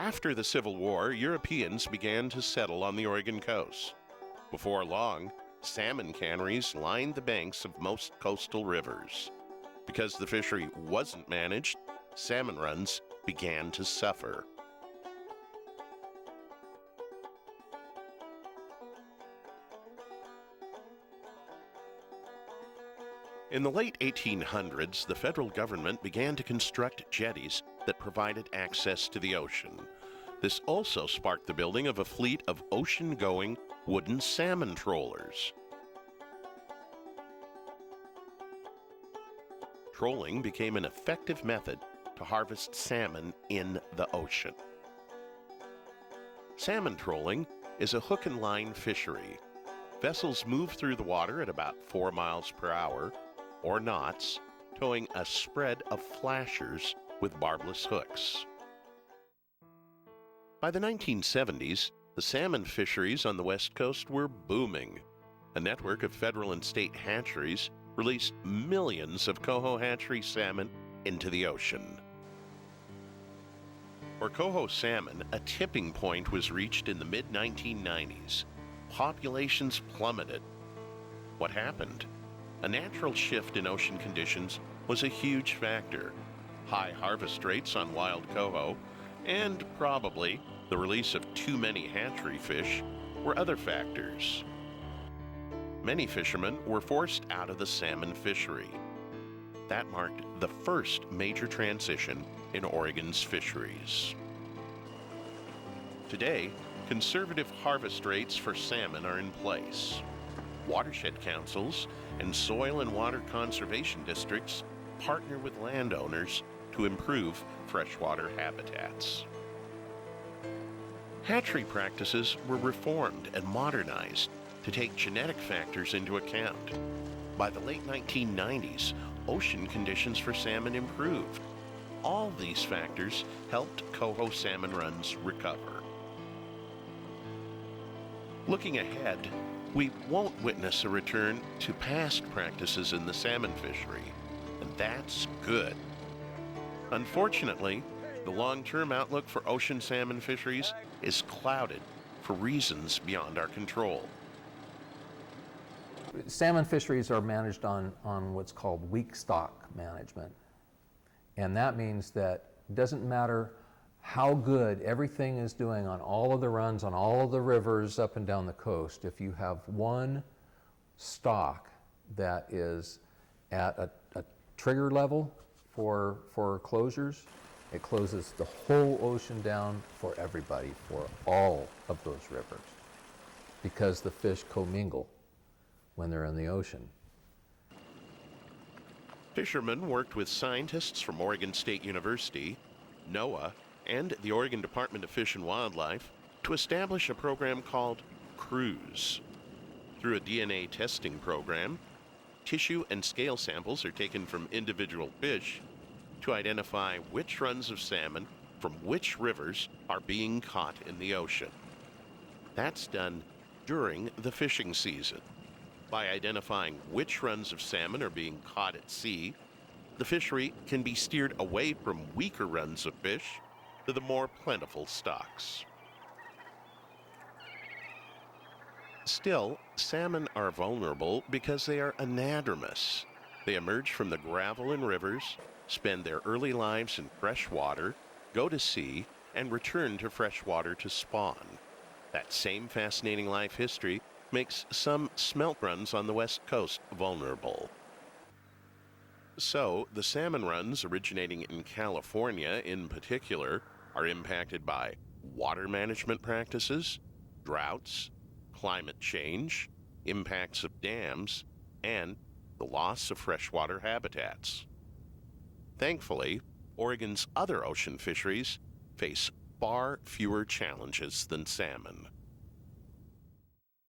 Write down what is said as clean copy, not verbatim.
After the Civil War, Europeans began to settle on the Oregon coast. Before long, salmon canneries lined the banks of most coastal rivers. Because the fishery wasn't managed, salmon runs began to suffer. In the late 1800s, the federal government began to construct jetties that provided access to the ocean. This also sparked the building of a fleet of ocean-going wooden salmon trawlers. Trolling became an effective method to harvest salmon in the ocean. Salmon trolling is a hook-and-line fishery. Vessels move through the water at about 4 miles per hour, or knots, towing a spread of flashers with barbless hooks. By the 1970s, the salmon fisheries on the West Coast were booming. A network of federal and state hatcheries released millions of coho hatchery salmon into the ocean. For coho salmon, a tipping point was reached in the mid-1990s. Populations plummeted. What happened? A natural shift in ocean conditions was a huge factor. High harvest rates on wild coho, and probably the release of too many hatchery fish, were other factors. Many fishermen were forced out of the salmon fishery. That marked the first major transition in Oregon's fisheries. Today, conservative harvest rates for salmon are in place. Watershed councils and soil and water conservation districts partner with landowners to improve freshwater habitats. Hatchery practices were reformed and modernized to take genetic factors into account. By the late 1990s, ocean conditions for salmon improved. All these factors helped coho salmon runs recover. Looking ahead, we won't witness a return to past practices in the salmon fishery, and that's good. Unfortunately, the long-term outlook for ocean salmon fisheries is clouded for reasons beyond our control. Salmon fisheries are managed on what's called weak stock management. And that means that it doesn't matter how good everything is doing on all of the runs, on all of the rivers up and down the coast. If you have one stock that is at a trigger level for closures, it closes the whole ocean down for everybody, for all of those rivers, because the fish commingle when they're in the ocean. Fishermen worked with scientists from Oregon State University, NOAA, and the Oregon Department of Fish and Wildlife to establish a program called CRUISE. Through a DNA testing program, tissue and scale samples are taken from individual fish to identify which runs of salmon from which rivers are being caught in the ocean. That's done during the fishing season. By identifying which runs of salmon are being caught at sea, the fishery can be steered away from weaker runs of fish to the more plentiful stocks. Still, salmon are vulnerable because they are anadromous. They emerge from the gravel in rivers, spend their early lives in fresh water, go to sea, and return to fresh water to spawn. That same fascinating life history makes some smelt runs on the West Coast vulnerable. So, the salmon runs originating in California in particular are impacted by water management practices, droughts, climate change, impacts of dams, and the loss of freshwater habitats. Thankfully, Oregon's other ocean fisheries face far fewer challenges than salmon.